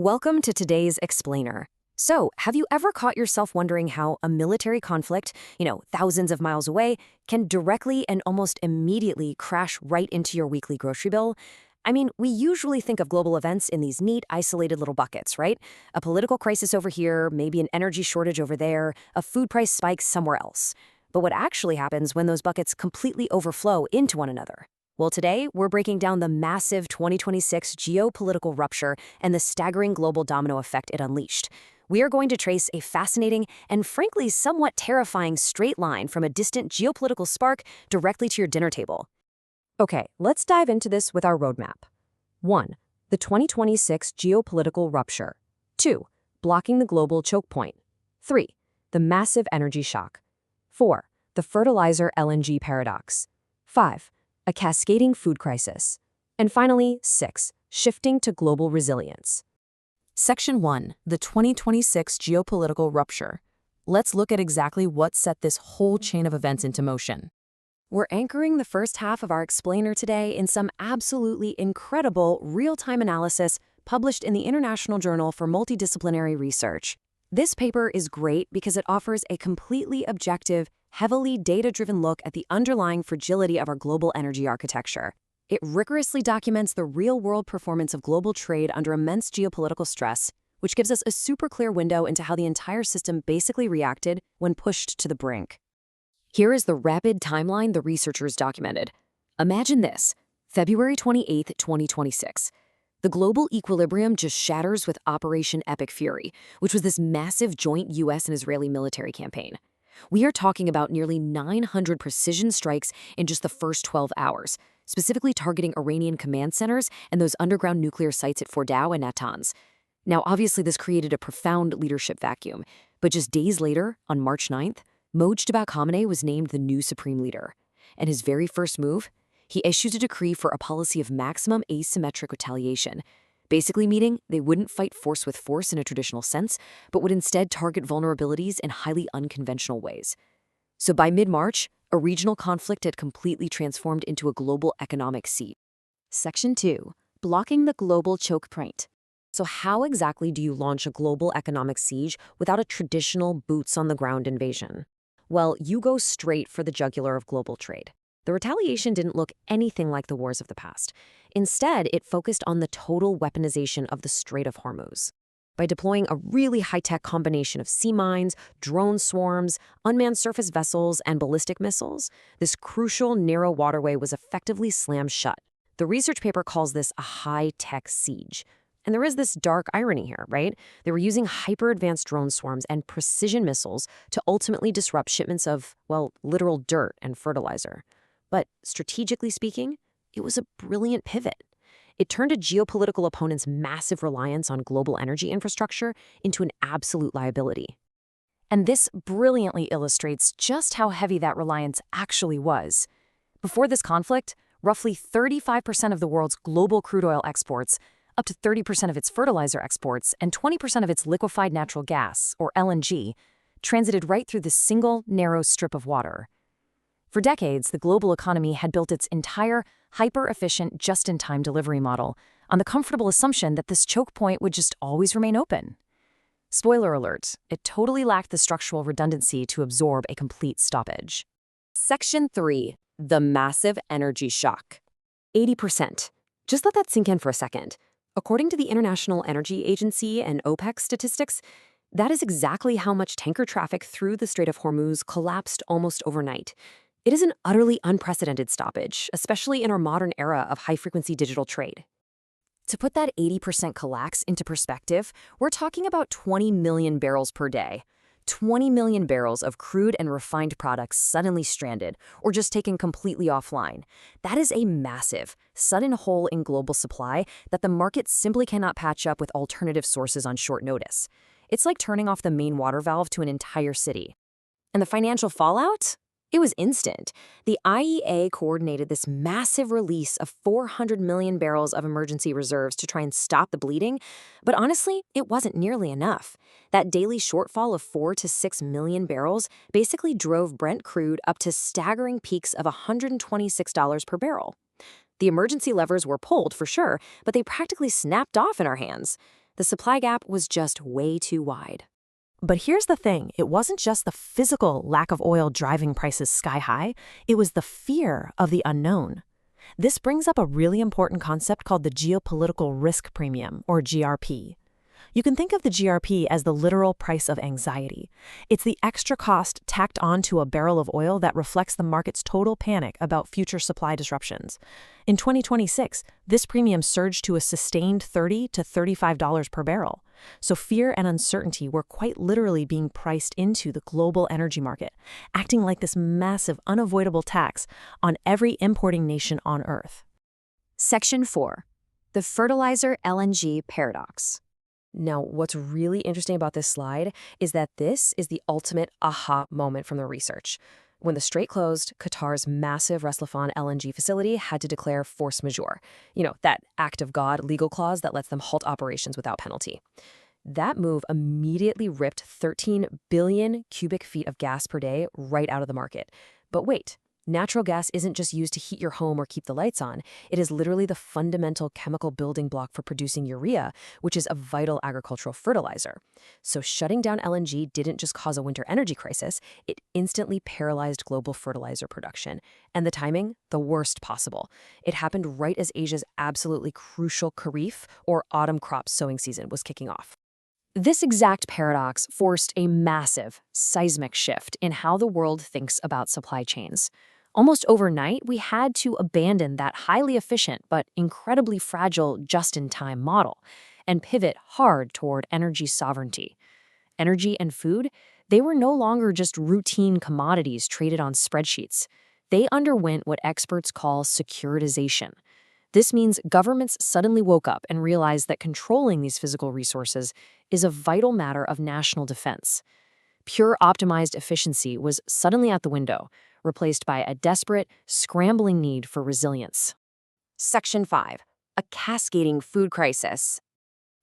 Welcome to today's Explainer. So, have you ever caught yourself wondering how a military conflict, thousands of miles away, can directly and almost immediately crash right into your weekly grocery bill? I mean, we usually think of global events in these neat, isolated little buckets, right? A political crisis over here, maybe an energy shortage over there, a food price spike somewhere else. But what actually happens when those buckets completely overflow into one another? Well, today, we're breaking down the massive 2026 geopolitical rupture and the staggering global domino effect it unleashed. We are going to trace a fascinating and frankly somewhat terrifying straight line from a distant geopolitical spark directly to your dinner table. Okay, let's dive into this with our roadmap. 1. The 2026 geopolitical rupture. 2. Blocking the global choke point. 3. The massive energy shock. 4. The fertilizer LNG paradox. 5. A cascading food crisis. And finally, 6. Shifting to global resilience. Section 1. The 2026 geopolitical rupture. Let's look at exactly what set this whole chain of events into motion. We're anchoring the first half of our explainer today in some absolutely incredible real-time analysis published in the International Journal for Multidisciplinary Research. This paper is great because it offers a completely objective, heavily data-driven look at the underlying fragility of our global energy architecture. It rigorously documents the real-world performance of global trade under immense geopolitical stress, which gives us a super clear window into how the entire system basically reacted when pushed to the brink. Here is the rapid timeline the researchers documented. Imagine this: February 28, 2026. The global equilibrium just shatters with Operation Epic Fury, which was this massive joint U.S. and Israeli military campaign. We are talking about nearly 900 precision strikes in just the first 12 hours, specifically targeting Iranian command centers and those underground nuclear sites at Fordow and Natanz. Now, obviously, this created a profound leadership vacuum, but just days later, on March 9th, Mojtaba Khamenei was named the new supreme leader. And his very first move? He issued a decree for a policy of maximum asymmetric retaliation, basically meaning they wouldn't fight force with force in a traditional sense, but would instead target vulnerabilities in highly unconventional ways. So by mid-March, a regional conflict had completely transformed into a global economic siege. Section 2. Blocking the global choke point. So how exactly do you launch a global economic siege without a traditional boots-on-the-ground invasion? Well, you go straight for the jugular of global trade. The retaliation didn't look anything like the wars of the past. Instead, it focused on the total weaponization of the Strait of Hormuz. By deploying a really high-tech combination of sea mines, drone swarms, unmanned surface vessels, and ballistic missiles, this crucial narrow waterway was effectively slammed shut. The research paper calls this a high-tech siege. And there is this dark irony here, right? They were using hyper-advanced drone swarms and precision missiles to ultimately disrupt shipments of, literal dirt and fertilizer. But strategically speaking, it was a brilliant pivot. It turned a geopolitical opponent's massive reliance on global energy infrastructure into an absolute liability. And this brilliantly illustrates just how heavy that reliance actually was. Before this conflict, roughly 35% of the world's global crude oil exports, up to 30% of its fertilizer exports, and 20% of its liquefied natural gas, or LNG, transited right through this single, narrow strip of water. For decades, the global economy had built its entire, hyper-efficient, just-in-time delivery model on the comfortable assumption that this choke point would just always remain open. Spoiler alert, it totally lacked the structural redundancy to absorb a complete stoppage. Section 3. The massive energy shock. 80%. Just let that sink in for a second. According to the International Energy Agency and OPEC statistics, that is exactly how much tanker traffic through the Strait of Hormuz collapsed almost overnight. It is an utterly unprecedented stoppage, especially in our modern era of high-frequency digital trade. To put that 80% collapse into perspective, we're talking about 20 million barrels per day. 20 million barrels of crude and refined products suddenly stranded or just taken completely offline. That is a massive, sudden hole in global supply that the market simply cannot patch up with alternative sources on short notice. It's like turning off the main water valve to an entire city. And the financial fallout? It was instant. The IEA coordinated this massive release of 400 million barrels of emergency reserves to try and stop the bleeding, but honestly, it wasn't nearly enough. That daily shortfall of 4 to 6 million barrels basically drove Brent crude up to staggering peaks of $126 per barrel. The emergency levers were pulled for sure, but they practically snapped off in our hands. The supply gap was just way too wide. But here's the thing, it wasn't just the physical lack of oil driving prices sky high, it was the fear of the unknown. This brings up a really important concept called the geopolitical risk premium, or GRP. You can think of the GRP as the literal price of anxiety. It's the extra cost tacked onto a barrel of oil that reflects the market's total panic about future supply disruptions. In 2026, this premium surged to a sustained $30 to $35 per barrel. So fear and uncertainty were quite literally being priced into the global energy market, acting like this massive, unavoidable tax on every importing nation on Earth. Section 4. The Fertiliser LNG Paradox. Now, what's really interesting about this slide is that this is the ultimate aha moment from the research. When the Strait closed, Qatar's massive Ras Laffan LNG facility had to declare force majeure. That act of God legal clause that lets them halt operations without penalty. That move immediately ripped 13 billion cubic feet of gas per day right out of the market. But wait. Natural gas isn't just used to heat your home or keep the lights on. It is literally the fundamental chemical building block for producing urea, which is a vital agricultural fertilizer. So shutting down LNG didn't just cause a winter energy crisis, it instantly paralyzed global fertilizer production. And the timing? The worst possible. It happened right as Asia's absolutely crucial Kharif, or autumn crop sowing season, was kicking off. This exact paradox forced a massive, seismic shift in how the world thinks about supply chains. Almost overnight, we had to abandon that highly efficient but incredibly fragile just-in-time model and pivot hard toward energy sovereignty. Energy and food, they were no longer just routine commodities traded on spreadsheets. They underwent what experts call securitization. This means governments suddenly woke up and realized that controlling these physical resources is a vital matter of national defense. Pure optimized efficiency was suddenly out the window, replaced by a desperate, scrambling need for resilience. Section 5. A cascading food crisis.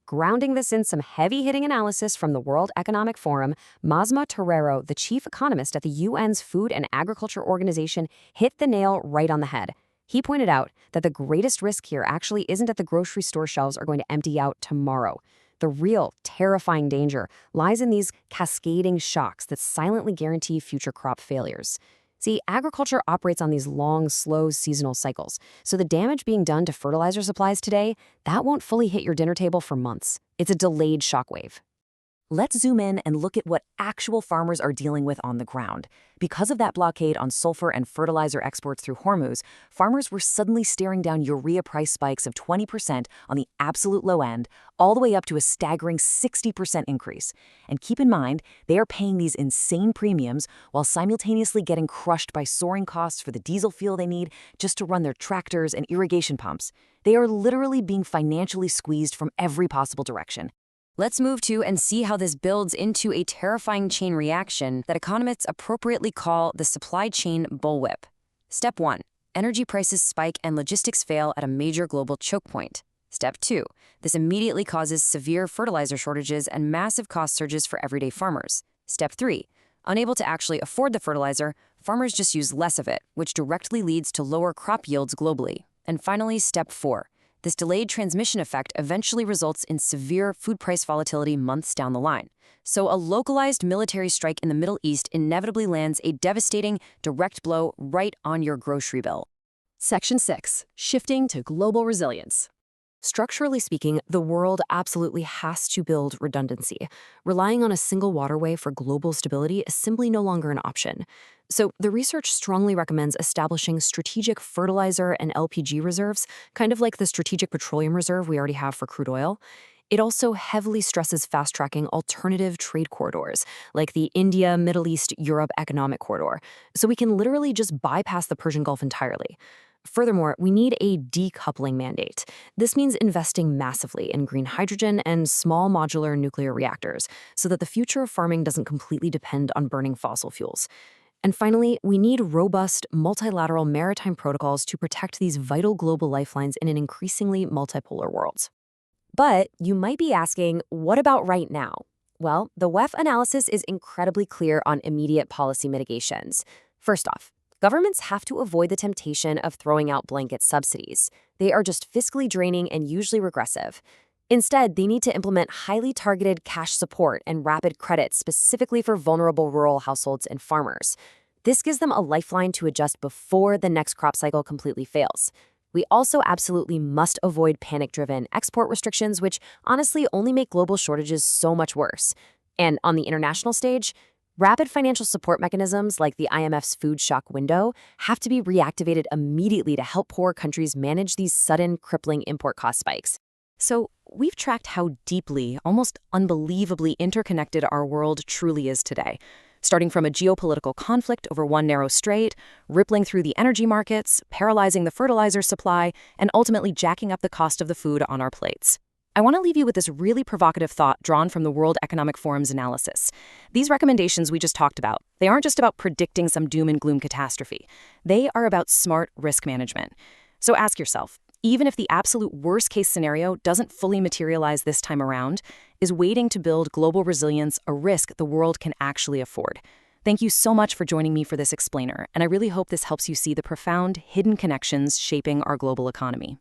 Grounding this in some heavy-hitting analysis from the World Economic Forum, Masma Torero, the chief economist at the UN's Food and Agriculture Organization, hit the nail right on the head. He pointed out that the greatest risk here actually isn't that the grocery store shelves are going to empty out tomorrow. The real, terrifying danger lies in these cascading shocks that silently guarantee future crop failures. See, agriculture operates on these long, slow seasonal cycles, so the damage being done to fertilizer supplies today, that won't fully hit your dinner table for months. It's a delayed shockwave. Let's zoom in and look at what actual farmers are dealing with on the ground. Because of that blockade on sulfur and fertilizer exports through Hormuz, farmers were suddenly staring down urea price spikes of 20% on the absolute low end, all the way up to a staggering 60% increase. And keep in mind, they are paying these insane premiums while simultaneously getting crushed by soaring costs for the diesel fuel they need just to run their tractors and irrigation pumps. They are literally being financially squeezed from every possible direction. Let's move to and see how this builds into a terrifying chain reaction that economists appropriately call the supply chain bullwhip. Step 1. Energy prices spike and logistics fail at a major global choke point. Step 2. This immediately causes severe fertilizer shortages and massive cost surges for everyday farmers. Step 3. Unable to actually afford the fertilizer, farmers just use less of it, which directly leads to lower crop yields globally. And finally, Step 4. This delayed transmission effect eventually results in severe food price volatility months down the line. So a localized military strike in the Middle East inevitably lands a devastating, direct blow right on your grocery bill. Section 6. Shifting to global resilience. Structurally speaking, the world absolutely has to build redundancy. Relying on a single waterway for global stability is simply no longer an option. So the research strongly recommends establishing strategic fertilizer and LPG reserves, kind of like the strategic petroleum reserve we already have for crude oil. It also heavily stresses fast-tracking alternative trade corridors, like the India, Middle East, Europe economic corridor, so we can literally just bypass the Persian Gulf entirely. Furthermore, we need a decoupling mandate. This means investing massively in green hydrogen and small modular nuclear reactors so that the future of farming doesn't completely depend on burning fossil fuels. And finally, we need robust, multilateral maritime protocols to protect these vital global lifelines in an increasingly multipolar world. But you might be asking, what about right now? Well, the WEF analysis is incredibly clear on immediate policy mitigations. First off, governments have to avoid the temptation of throwing out blanket subsidies. They are just fiscally draining and usually regressive. Instead, they need to implement highly targeted cash support and rapid credit specifically for vulnerable rural households and farmers. This gives them a lifeline to adjust before the next crop cycle completely fails. We also absolutely must avoid panic-driven export restrictions, which honestly only make global shortages so much worse. And on the international stage, rapid financial support mechanisms like the IMF's food shock window have to be reactivated immediately to help poor countries manage these sudden, crippling import cost spikes. So, we've tracked how deeply, almost unbelievably interconnected our world truly is today. Starting from a geopolitical conflict over one narrow strait, rippling through the energy markets, paralyzing the fertilizer supply, and ultimately jacking up the cost of the food on our plates. I want to leave you with this really provocative thought drawn from the World Economic Forum's analysis. These recommendations we just talked about, they aren't just about predicting some doom and gloom catastrophe. They are about smart risk management. So ask yourself, even if the absolute worst-case scenario doesn't fully materialize this time around, is waiting to build global resilience a risk the world can actually afford? Thank you so much for joining me for this explainer, and I really hope this helps you see the profound, hidden connections shaping our global economy.